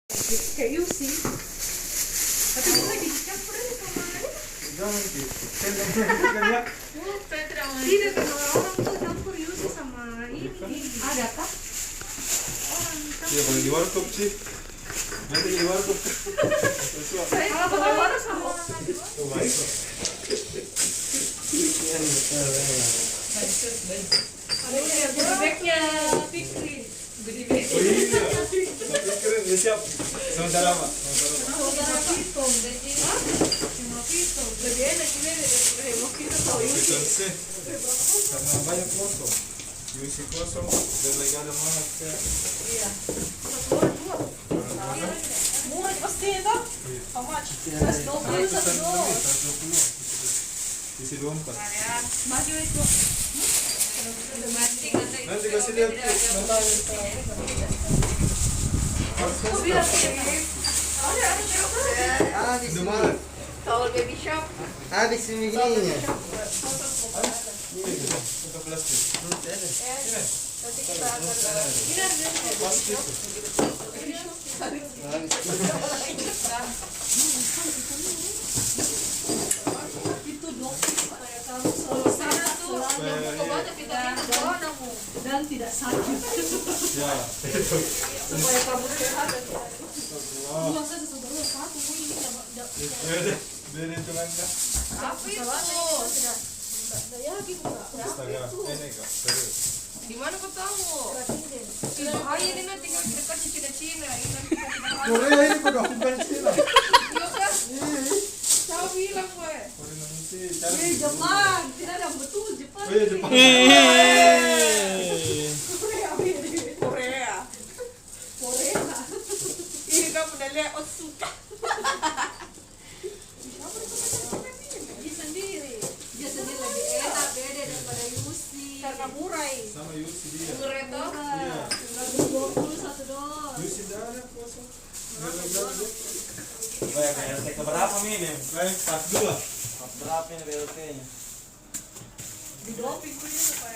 Kayak Yusi. Tapi dia lagi dicampur aja sama dia. Jangan sih. Saya tidak mau. Tidak, kalau orang tuh campur Yusi sama ini. Ada kah? Orang Ya campur. kalau di warkop sih. Nanti di warkop. Saya kalau ke warung sama. Oh my god. Bebeknya Fikri. Oh iya. Tapi keren ya siap. Sementara apa? Saudara Vito, cuma Vito. Lebih enak ini daripada mau kita tahu Yusi. Betul sih. Karena banyak kosong. Yusi kosong dan lagi ada mahal kayak. Iya. Dua. Murah pasti itu. How much? 120, 120. Isi 24. Maju itu. Nanti kasih lihat mentahnya. Aku bilang ini. Ada Habis Udah malam. Towel baby shop. habis begininya. Ini buka plastik. Ini. Nanti kita akan ini ada Plastik. itu dong supaya kamu selalu sana tuh dan tidak sakit Ya. supaya kamu sehat dan Wah. luasa sesuatu satu ini Ya udah. Biar hitungan dah. apa itu ya gitu Astaga. Ini kak. Serius. Di mana kau tahu? Sudah bahaya ini nanti kalau kita kasih Cina-Cina ini nanti kita tidak ada. Korea ini kok udah bukan Cina. Iya kan? Kau bilang gue. Korea nanti cari. Jepang tidak ada betul Jepang Oh iya Jepang. Korea Korea. Korea Ini kamu udah lihat Otsuka. dia sendiri lebih enak beda daripada Yusi Karena murah. Sama Yusi dia. Murah toh. Iya. 20 satu dong Yusi dah ada kosong. BLT keberapa minim? Baik, pas dua. Berapa ini BLT-nya? di doping punya supaya